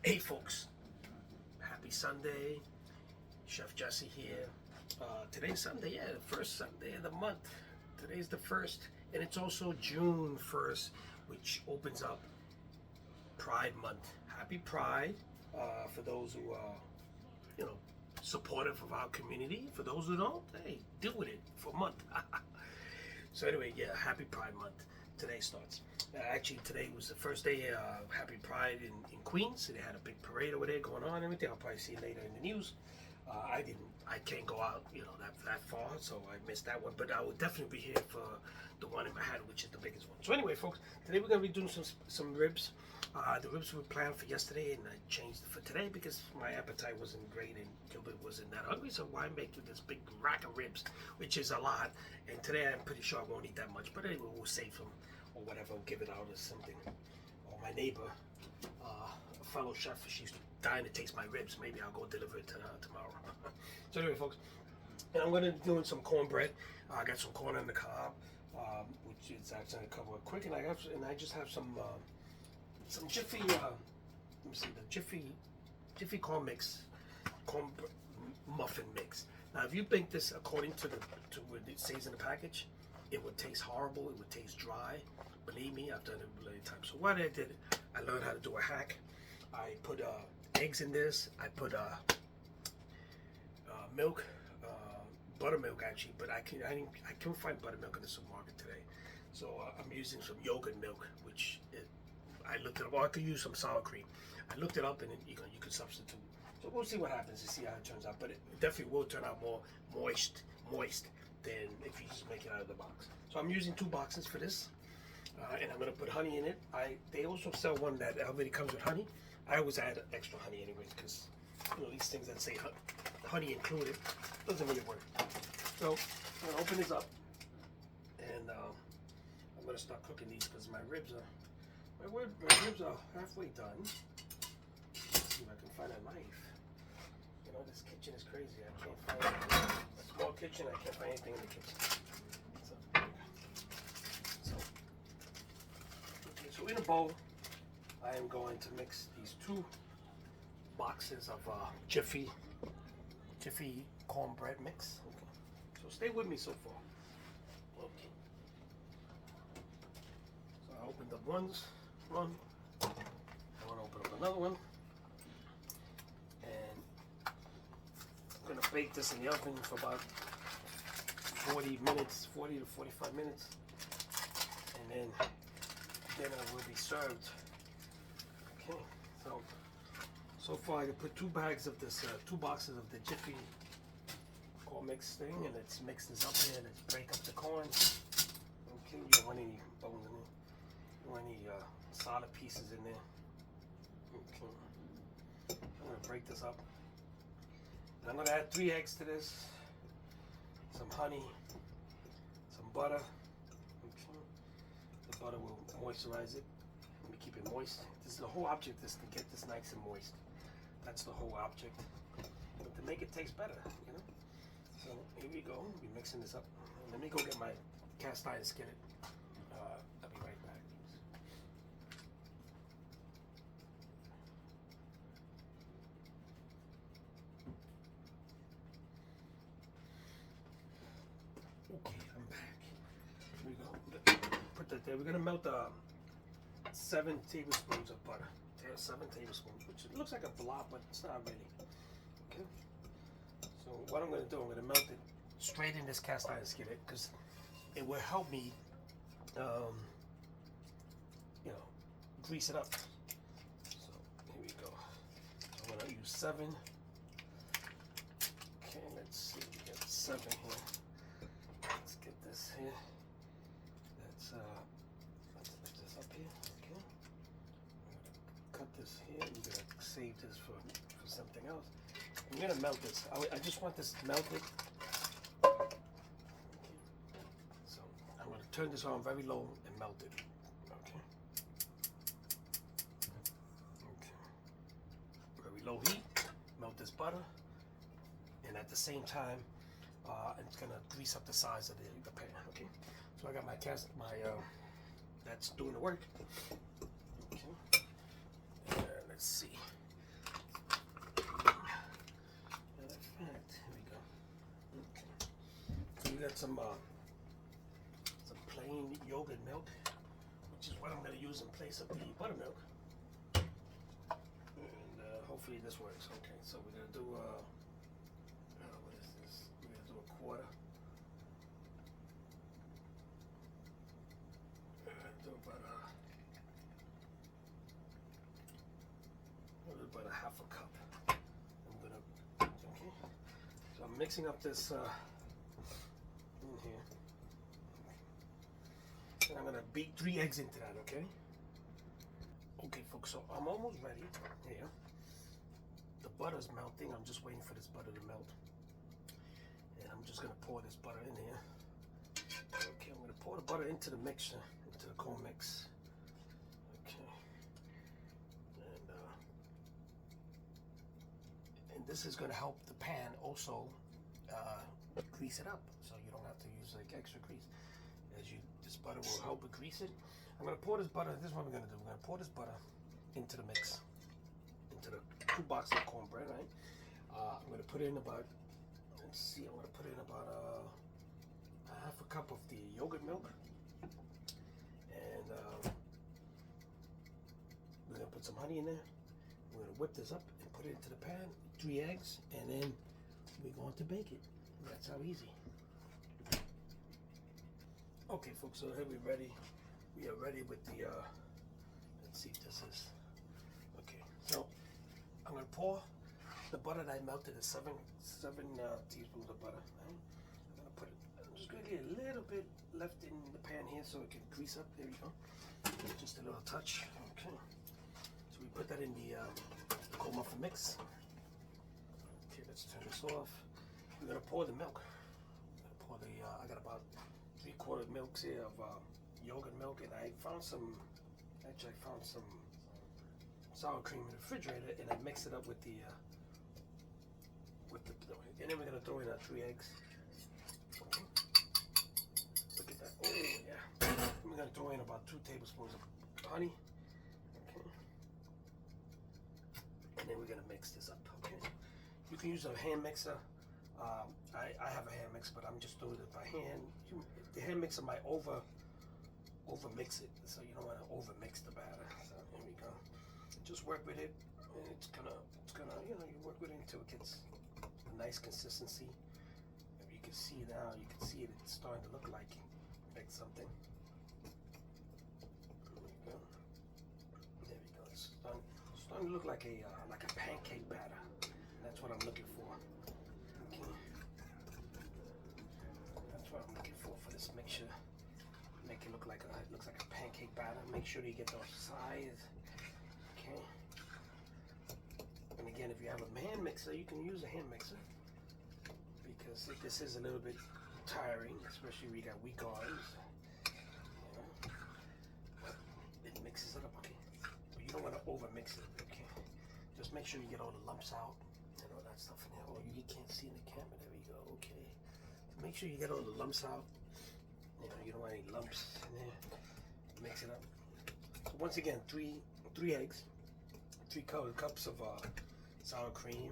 Hey folks, happy Sunday. Chef Jesse here. Today's Sunday, yeah, the first Sunday of the month. Today's the first, and it's also June 1st, which opens up Pride Month. Happy Pride for those who are, supportive of our community. For those who don't, hey, deal with it for a month. So anyway, yeah, happy Pride Month. Today starts. Actually, today was the first day of Happy Pride in Queens. So they had a big parade over there going on and everything. I'll probably see it later in the news. I can't go out, that far, so I missed that one. But I will definitely be here for the one in Manhattan, which is the biggest one. So anyway, folks, today we're gonna be doing some ribs. The ribs were planned for yesterday, and I changed it for today because my appetite wasn't great and Gilbert wasn't that hungry. So why make this big rack of ribs, which is a lot? And today I'm pretty sure I won't eat that much. But anyway, we'll save some or whatever, we'll give it out or something. Or my neighbor, a fellow chef, she's dying to taste my ribs. Maybe I'll go deliver it to her tomorrow. So anyway, folks, and I'm gonna be doing some cornbread. I got some corn on the cob, which is actually gonna cover it quick, and I just have some Jiffy. Let me see, the Jiffy corn mix, corn muffin mix. Now, if you make this according to what it says in the package, it would taste horrible. It would taste dry. Believe me, I've done it many times. So what I did, I learned how to do a hack. I put eggs in this. I put milk, buttermilk actually, but I couldn't find buttermilk in the supermarket today. So I'm using some yogurt milk, which I looked it up. Or I could use some sour cream. I looked it up, and you could substitute. So we'll see what happens to see how it turns out. But it definitely will turn out more moist than if you just make it out of the box. So I'm using 2 boxes for this, and I'm gonna put honey in it. They also sell one that already comes with honey. I always add extra honey anyways, because these things that say honey included doesn't really work. So I'm gonna open this up, and I'm gonna start cooking these because my ribs are halfway done. Let's see if I can find a knife. This kitchen is crazy. I can't find a small kitchen. I can't find anything in the kitchen. So in a bowl, I am going to mix these 2 boxes of Jiffy cornbread mix. Okay. So stay with me so far. Okay. So I opened up one. I want to open up another one. And I'm going to bake this in the oven for about 40 to 45 minutes. And then dinner will be served. Okay, so far I put 2 bags of this, 2 boxes of the Jiffy corn mix thing, and let's mix this up here. Let's break up the corn. Okay, you don't want any bones in there. You don't want any solid pieces in there. Okay, I'm gonna break this up. And I'm gonna add 3 eggs to this, some honey, some butter. Okay. The butter will moisturize it. Let me keep it moist. This is the whole object, is to get this nice and moist. That's the whole object. But to make it taste better, So here we go. We'll be mixing this up. Let me go get my cast iron skillet. I'll be right back. Okay, I'm back. Here we go. Put that there. We're gonna melt 7 tablespoons of butter. 7 tablespoons, which looks like a blob, but it's not really. Okay. So what I'm gonna do, I'm gonna melt it straight in this cast iron skillet because it will help me, grease it up. So here we go. I'm gonna use 7. Okay, let's see. We got 7 here. Let's get this here. Let's lift this up here. Okay. Cut this here. We're gonna save this for something else. I'm gonna melt this. I just want this melted. Okay. So I'm gonna turn this on very low and melt it. Okay. Okay. Very low heat. Melt this butter, and at the same time, it's gonna grease up the sides of the pan. Okay. So I got my that's doing the work. Okay. Let's see. got some plain yogurt milk, which is what I'm going to use in place of the buttermilk. And hopefully this works. Okay, so we're going to do, what is this? We're going to do a quarter. We're going to do about a half a cup. I'm going to, okay. So I'm mixing up this in here. And I'm gonna beat 3 eggs into that, okay? Okay, folks, so I'm almost ready here. The butter's melting. I'm just waiting for this butter to melt. And I'm just gonna pour this butter in here. Okay, I'm gonna pour the butter into the mixture, into the corn mix. Okay. And this is gonna help the pan also grease it up, so you don't have to use like extra grease. This butter will help it grease it. I'm gonna pour this butter. This is what we're gonna do. We're gonna pour this butter into the mix, into the 2 boxes of cornbread, right? I'm gonna put in about, let's see, I'm gonna put in about a half a cup of the yogurt milk, and we're gonna put some honey in there. We're gonna whip this up and put it into the pan. 3 eggs, and then we're going to bake it. That's how easy. Okay, folks, so here we're ready. We are ready with the, let's see if this is, okay. So, I'm gonna pour the butter that I melted is 7 teaspoons of butter. Right? I'm just gonna get a little bit left in the pan here so it can grease up. There we go. Just a little touch. Okay. So we put that in the cold muffin mix. Okay, let's turn this off. We're gonna pour the milk. Pour the, I got about 3/4 milks here of yogurt milk, and I found some, actually I found some sour cream in the refrigerator, and I mixed it up with the, and then we're gonna throw in our 3 eggs. Okay. Look at that, oh yeah. We're gonna throw in about 2 tablespoons of honey. Okay. And then we're gonna mix this up, okay. You can use a hand mixer. I have a hand mixer, but I'm just doing it by hand. The hand mixer might over mix it, so you don't want to over mix the batter. So here we go. Just work with it, and it's gonna, you know, you work with it until it gets a nice consistency. If you can see now, you can see it. It's starting to look like something. There we go. There we go. It's starting to look like a pancake batter. That's what I'm looking for. Okay. That's what I'm looking for this mixture. Make it looks like a pancake batter. Make sure you get those sides. Okay. And again, if you have a hand mixer, you can use a hand mixer, because this is a little bit tiring, especially if you got weak arms. You know? But it mixes it up, okay. But you don't want to over mix it, okay. Just make sure you get all the lumps out and all that stuff in there. Oh, you can't see in the camera. There we go. Okay. So make sure you get all the lumps out. You know, you don't want any lumps in there. Mix it up. So once again, 3 eggs, 3 cups of sour cream.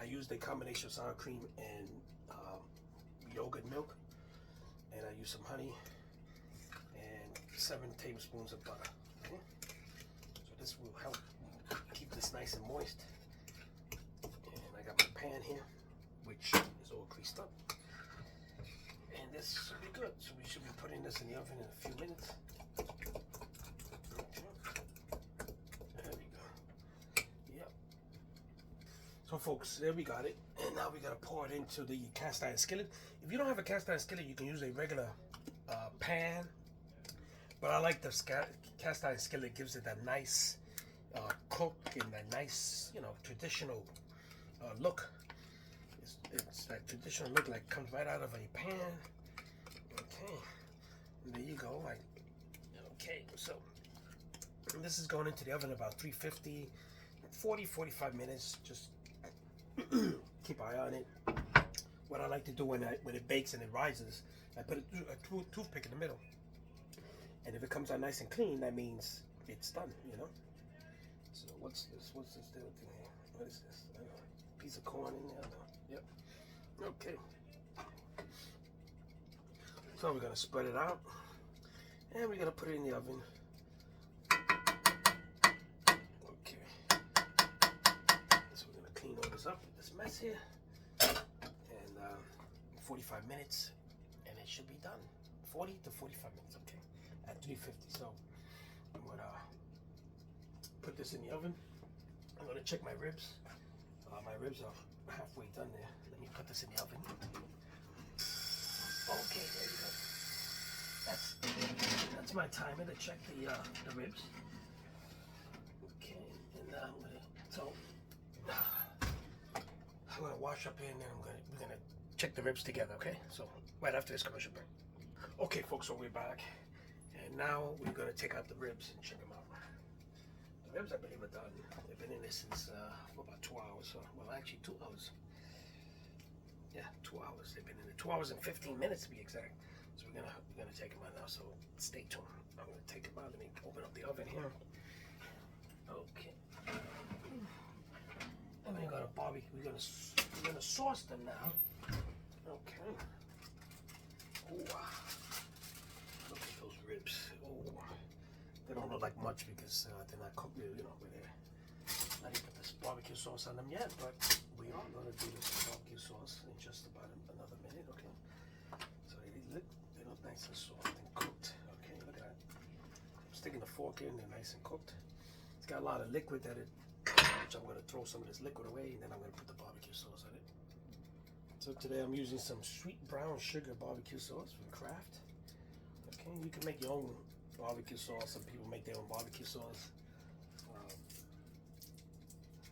I used a combination of sour cream and yogurt milk, and I used some honey and 7 tablespoons of butter. Okay? So this will help keep this nice and moist. And I got my pan here, which is all greased up. And this should be good. So we should be putting this in the oven in a few minutes. Okay. There we go. Yep. So folks, there we got it. And now we gotta pour it into the cast iron skillet. If you don't have a cast iron skillet, you can use a regular pan. But I like the cast iron skillet. It gives it that nice cook and that nice, you know, traditional look. It's that traditional look, like comes right out of a pan. Okay, and there you go. Like, okay, so this is going into the oven about 350, 40-45 minutes. Just keep an eye on it. What I like to do when it bakes and it rises, I put a toothpick in the middle, and if it comes out nice and clean, that means it's done. You know. So what's this? What's this little thing here? What is this? I don't know. Piece of corn in there. Yep. Okay. So we're gonna spread it out, and we're gonna put it in the oven. Okay. So we're gonna clean all this up, this mess here, and 45 minutes, and it should be done. 40 to 45 minutes, okay, at 350. So I'm gonna put this in the oven. I'm gonna check my ribs. My ribs are halfway done there. Let me put this in the oven. Okay, there you go. That's my timer to check the ribs. Okay, and now I'm gonna wash up here, and then we're gonna check the ribs together. Okay, so right after this commercial break. Okay, folks, so we're back, and now we're gonna take out the ribs and check them out. The ribs, I believe, are done. They've been in this since for about 2 hours. So, well, actually 2 hours. Yeah, 2 hours. They've been in there 2 hours and 15 minutes to be exact. So we're gonna take them out now. So stay tuned. I'm gonna take them out. Let me open up the oven here. Okay. And we're gonna barbecue. We're gonna sauce them now. Okay. Ooh, look at those ribs. Oh, they don't look like much because they're not cooked. You know, where they're not even put this barbecue sauce on them yet. But we are gonna do this barbecue sauce in just about another minute. Okay. So they look nice and soft and cooked. Okay, look at that. I'm sticking the fork in. They're nice and cooked. It's got a lot of liquid which I'm gonna throw some of this liquid away, and then I'm gonna put the barbecue sauce on it. So today I'm using some sweet brown sugar barbecue sauce from Kraft. Okay, you can make your own barbecue sauce. Some people make their own barbecue sauce.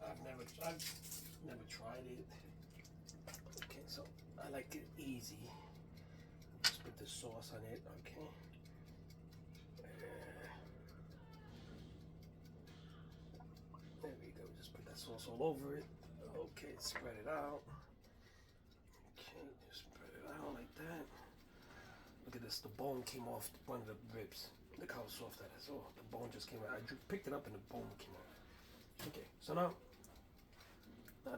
I've never tried it. Okay, so I like it easy. Just put the sauce on it. Okay. There we go. Just put that sauce all over it. Okay, spread it out. Okay, just spread it out like that. Look at this. The bone came off one of the ribs. Look how soft that is. Oh, the bone just came out. I picked it up and the bone came off. Okay, so now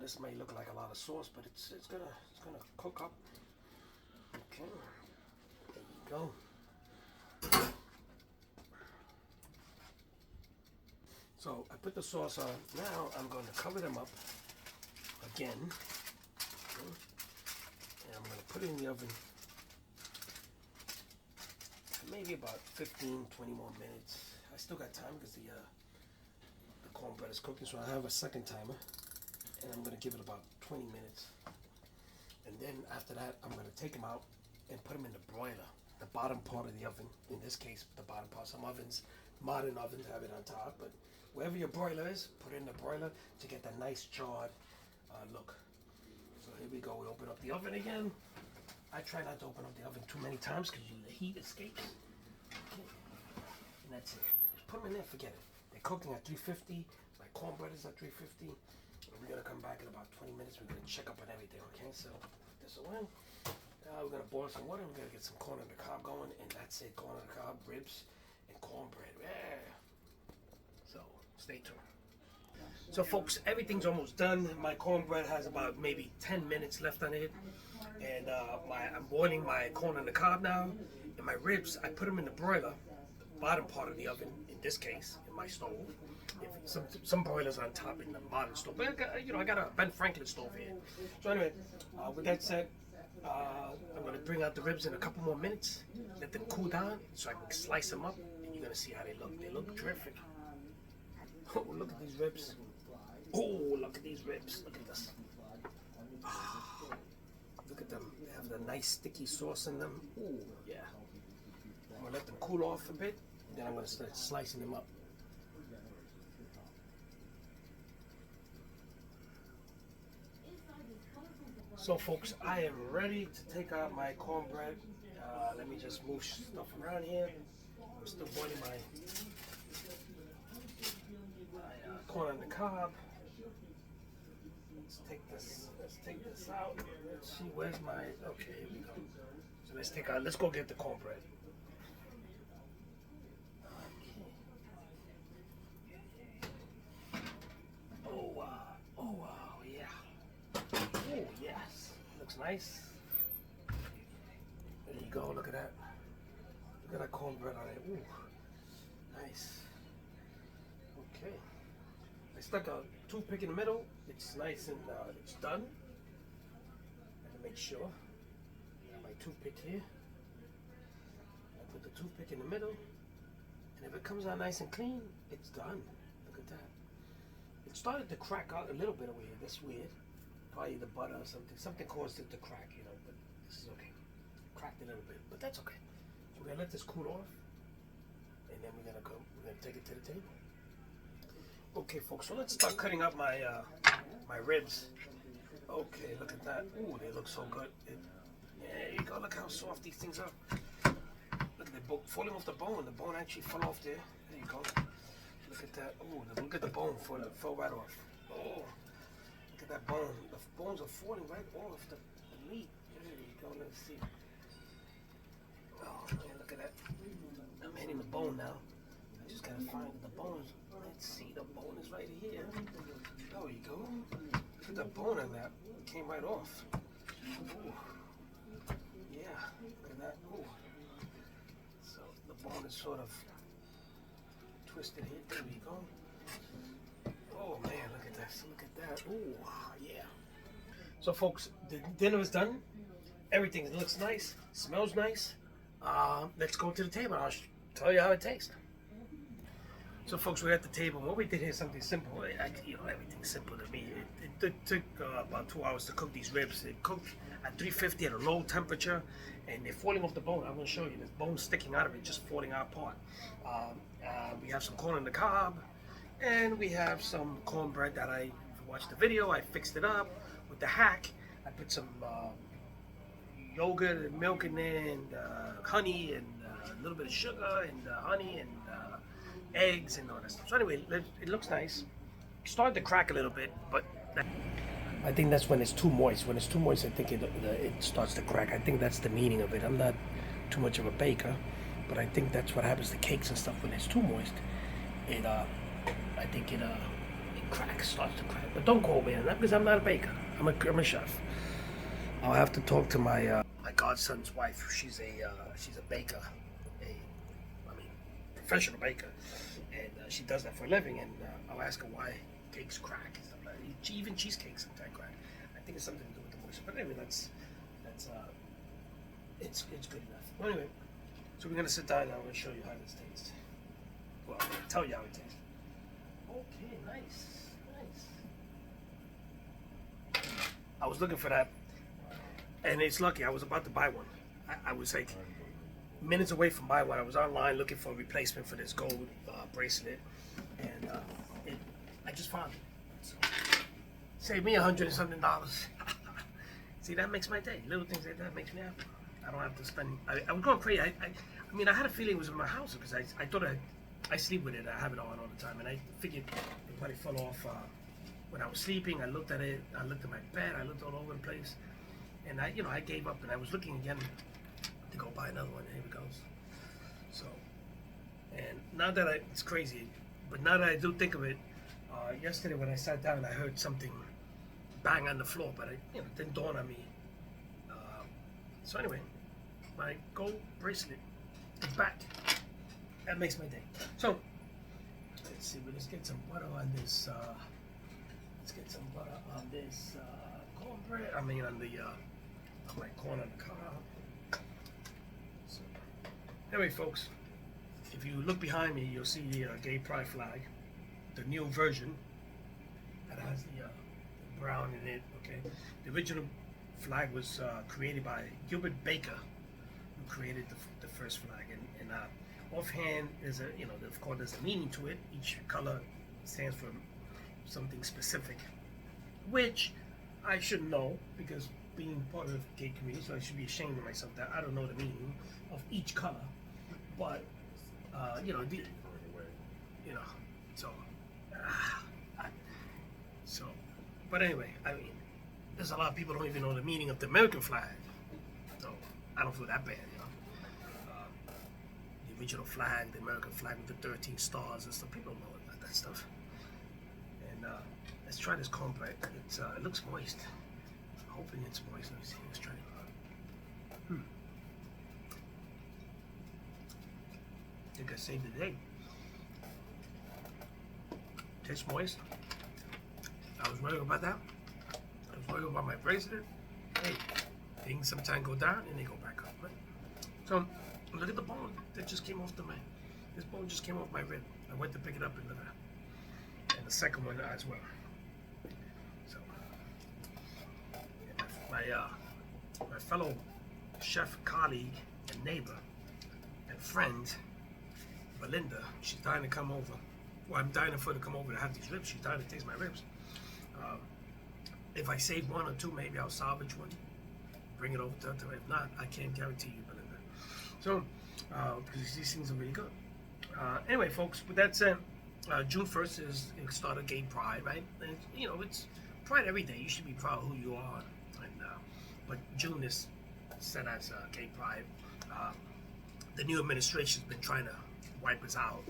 this may look like a lot of sauce, but it's gonna cook up. Okay, there you go. So I put the sauce on. Now I'm going to cover them up again. Okay. And I'm going to put it in the oven for maybe about 15-20 more minutes. I still got time because the cornbread is cooking, so I have a second timer. And I'm going to give it about 20 minutes. And then after that, I'm going to take them out and put them in the broiler, the bottom part of the oven. In this case, the bottom part. Some ovens, modern ovens, have it on top, but wherever your broiler is, put it in the broiler to get that nice charred look. So here we go. We open up the oven again. I try not to open up the oven too many times because the heat escapes. Okay. And that's it. Just put them in there. Forget it. They're cooking at 350. My cornbread is at 350. We're going to come back in about 20 minutes. We're going to check up on everything, okay? So, put this away. We're going to boil some water. We're going to get some corn on the cob going. And that's it. Corn on the cob, ribs, and cornbread. Yeah. So, stay tuned. So, folks, everything's almost done. My cornbread has about maybe 10 minutes left on it. And I'm boiling my corn on the cob now. And my ribs, I put them in the broiler, the bottom part of the oven, in this case, in my stove. If some broilers on top in the modern stove, but I got a Ben Franklin stove here. So anyway, with that said, I'm going to bring out the ribs in a couple more minutes, let them cool down so I can slice them up, and you're going to see how they look. They look terrific. Oh, look at these ribs. Oh, look at these ribs. Look at this. Oh, look at them. They have the nice sticky sauce in them. Oh, yeah. I'm going to let them cool off a bit, then I'm going to start slicing them up. So folks, I am ready to take out my cornbread. Let me just move stuff around here. I'm still boiling my corn on the cob. Let's take this out. Let's see, where's my, okay, here we go. So let's go get the cornbread. Oh wow, yeah. Oh yes, looks nice. There you go, look at that. Look at that cornbread on it. Ooh, nice. Okay. I stuck a toothpick in the middle. It's nice and it's done. I have to make sure. I have my toothpick here. I put the toothpick in the middle. And if it comes out nice and clean, it's done. Look at that. It started to crack out a little bit over here. That's weird. Probably the butter or something. Something caused it to crack, you know, but this is okay. Cracked a little bit, but that's okay. So we're gonna let this cool off. And then we're gonna take it to the table. Okay, folks, so let's start cutting up my my ribs. Okay, look at that. Ooh, they look so good. There you go. Look how soft these things are. Look at the bone falling off the bone. The bone actually fell off there. There you go. Look at that. Ooh, look at the bone fell right off. Oh, look at that bone. The bones are falling right off the meat. There you go. Let's see. Oh man, look at that. I'm hitting the bone now. I just gotta find the bones. Let's see, the bone is right here. There you go. Look at the bone on that. It came right off. Ooh. Yeah, look at that. Ooh. So the bone is sort of twisted here. There we go. Oh man, look at that. Look at that. Ooh, yeah. So folks, the dinner is done. Everything looks nice, smells nice. Let's go to the table. I'll tell you how it tastes. So folks, we're at the table. What we did here is something simple. Everything's simple to me. It took about 2 hours to cook these ribs. They cooked at 350 at a low temperature, and they're falling off the bone. I'm going to show you. There's bone sticking out of it, just falling apart. We have some corn on the cob, and we have some cornbread that if you watched the video, I fixed it up with the hack. I put some yogurt and milk in there, and honey, and a little bit of sugar, and honey, and eggs and all that stuff. So anyway, it looks nice. It started to crack a little bit, but I think that's when it's too moist. When it's too moist, I think it starts to crack. I think that's the meaning of it. I'm not too much of a baker, but I think that's what happens to cakes and stuff. When it's too moist, I think it cracks, starts to crack. But don't call me on that because I'm not a baker. I'm a chef. I'll have to talk to my godson's wife. She's a baker, professional baker, and she does that for a living. And I'll ask her why cakes crack and stuff like that. Even cheesecakes sometimes crack. I think it's something to do with the moisture. But anyway, it's good enough. Well, anyway, so we're gonna sit down and I'm gonna show you how this tastes. Well, I'm gonna tell you how it tastes. Okay, nice. I was looking for that, and it's lucky. I was about to buy one. I was like minutes away from buying one. I was online looking for a replacement for this gold bracelet, and I just found it. So, saved me $100 and something. See, that makes my day. Little things like that makes me happy. I don't have to spend. I was going crazy. I mean, I had a feeling it was in my house because I thought I sleep with it. I have it on all the time, and I figured it probably fell off when I was sleeping. I looked at it. I looked at my bed. I looked all over the place, and I gave up. And I was looking again to go buy another one. Here it goes. So, and now that it's crazy, but now that I do think of it, yesterday when I sat down, I heard something bang on the floor, but it didn't dawn on me. So anyway, my gold bracelet is back. That makes my day. So let's see. Let's get some butter on this. Let's get some butter on this cornbread. I mean, on my corn on the cob. So, anyway, folks, if you look behind me, you'll see the gay pride flag, the new version that has the brown in it. Okay, the original flag was created by Gilbert Baker, who created the first flag, and offhand is of course there's a meaning to it. Each color stands for something specific, which I should know because being part of the gay community, so I should be ashamed of myself that I don't know the meaning of each color. But but anyway, I mean, there's a lot of people who don't even know the meaning of the American flag, so I don't feel that bad, the original flag, the American flag with the 13 stars and stuff. People don't know about that stuff. And let's try this cornbread. It looks moist. I'm hoping it's moist. Let me see. Let's try it. I think I saved the day. Tastes moist. I was worried about that. I was worried about my bracelet. Hey, things sometimes go down and they go back up. Right? So look at the bone that just came off the man. This bone just came off my rib. I went to pick it up and look at it. And the second one as well. So my fellow chef colleague and neighbor and friend, Belinda, she's dying to come over. Well, I'm dying for her to come over to have these ribs. She's dying to taste my ribs. If I save one or two, maybe I'll salvage one, bring it over to her. If not, I can't guarantee you, Belinda. So, because these things are really good. Anyway, folks, with that said, June 1st is the start of Gay Pride, right? And, you know, it's Pride every day. You should be proud of who you are. And, but June is set as Gay Pride. The new administration's been trying to wipe us out,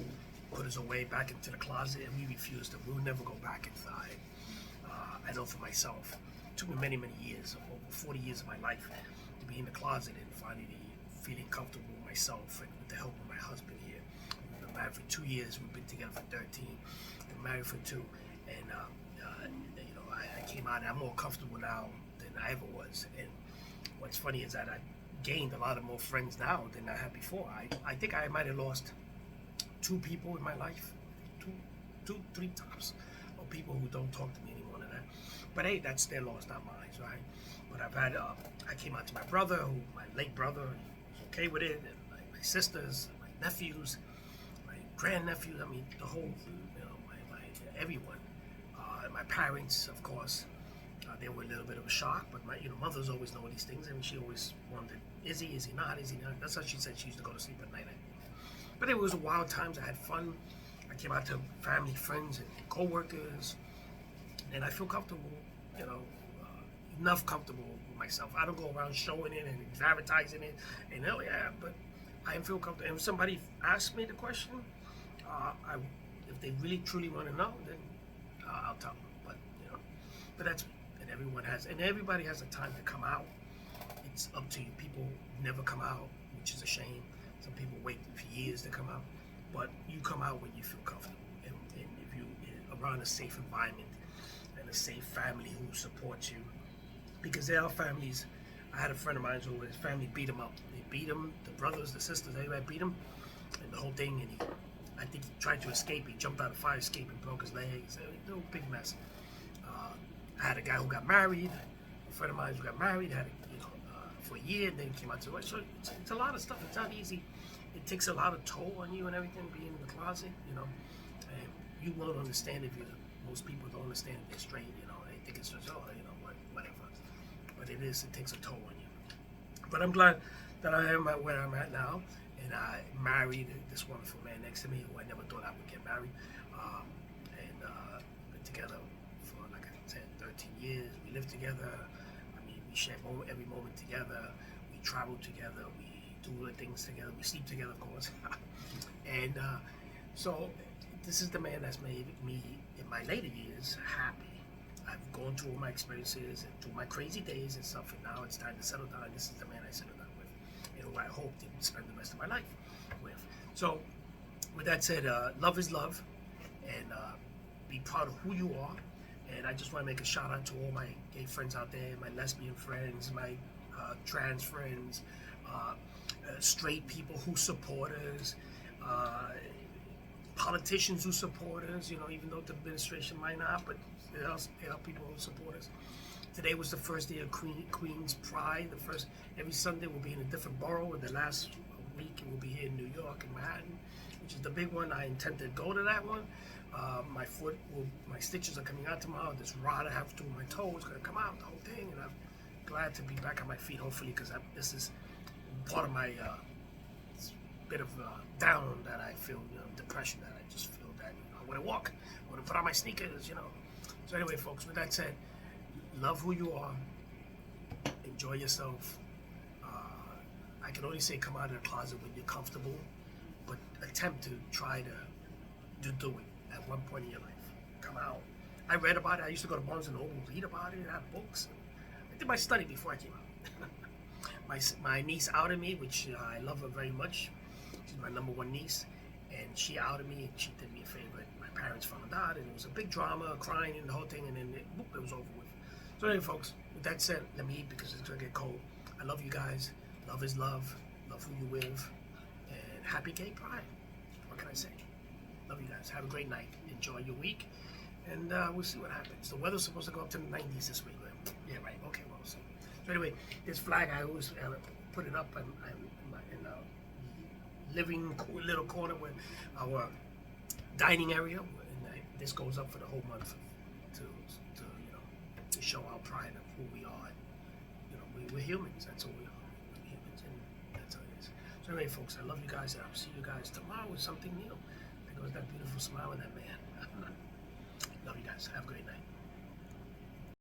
put us away back into the closet, and we refuse to. We'll never go back inside. I know for myself, it took me many, many years, over 40 years of my life, to be in the closet and finally feeling comfortable with myself and with the help of my husband here. We've been married for 2 years. We've been together for 13. Been married for 2, and you know, I came out and I'm more comfortable now than I ever was. And what's funny is that I gained a lot of more friends now than I had before. I think I might have lost 2 people in my life, 3 tops, of people who don't talk to me anymore. But hey, that's their loss, not mine, right? But I've had, I came out to my brother, my late brother, was okay with it, and my sisters, my nephews, my grandnephews, I mean, the whole, you know, my everyone. And my parents, of course, they were a little bit of a shock, but my, you know, mothers always know these things, and she always wondered, is he not? That's how she said she used to go to sleep at night. But it was wild times. I had fun. I came out to family, friends, and co-workers, and I feel comfortable, you know, enough comfortable with myself. I don't go around showing it and advertising it, and oh yeah, but I feel comfortable. And if somebody asks me the question, if they really truly want to know, then I'll tell them. But you know, but that's, and everybody has a time to come out. It's up to you. People never come out, which is a shame. Some people wait for years to come out, but you come out when you feel comfortable, and if you're around a safe environment and a safe family who supports you, because there are families. I had a friend of mine who his family beat him up. They beat him, the brothers, the sisters, everybody beat him, and the whole thing. And I think he tried to escape. He jumped out of fire escape and broke his legs. It was a big mess. I had a guy who got married. A friend of mine who got married had, for a year, and then came out to it. So it's a lot of stuff. It's not easy. It takes a lot of toll on you and everything, being in the closet, and you won't understand if most people don't understand if they're straight, they think it's just, whatever. But it takes a toll on you. But I'm glad that I am at where I'm at now, and I married this wonderful man next to me who I never thought I would get married, and been together for, like I said, 13 years. We lived together. I mean, we share every moment together. We travel together. We do the things together. We sleep together, of course. And so this is the man that's made me, in my later years, happy. I've gone through all my experiences and through my crazy days and stuff, and now it's time to settle down. This is the man I settled down with, and who I hope to spend the rest of my life with. So, with that said, love is love, and be proud of who you are. And I just want to make a shout out to all my gay friends out there, my lesbian friends, my trans friends, straight people who support us, politicians who support us, even though the administration might not, but there are people who support us. Today was the first day of Queen's Pride. Every Sunday we'll be in a different borough, and the last week it will be here in New York, in Manhattan, which is the big one. I intend to go to that one. My stitches are coming out tomorrow. This rod I have through my toe is going to come out, the whole thing, and I'm glad to be back on my feet, hopefully, because this is part of my bit of down that I feel, depression, that I just feel that I want to walk, I want to put on my sneakers, So anyway, folks, with that said, love who you are, enjoy yourself. I can only say come out of the closet when you're comfortable, but attempt to try to do it at one point in your life. Come out. I read about it. I used to go to Barnes & Noble, read about it, have books. I did my study before I came out. My niece outed me, which I love her very much. She's my #1 niece, and she outed me, and she did me a favor. And my parents found out, and it was a big drama, crying, and the whole thing, and then it was over with. So anyway, folks, with that said, let me eat because it's gonna get cold. I love you guys. Love is love. Love who you with, and happy gay pride. What can I say? Love you guys. Have a great night. Enjoy your week, and we'll see what happens. The weather's supposed to go up to the 90s this week. Yeah, right. Okay, well, so anyway, this flag I always put it up in the living little corner where our dining area, and this goes up for the whole month to show our pride of who we are. We're humans. That's all we are. We're humans, and that's how it is. So anyway, folks, I love you guys, and I'll see you guys tomorrow with something new. There goes that beautiful smile in that man. Love you guys. Have a great night.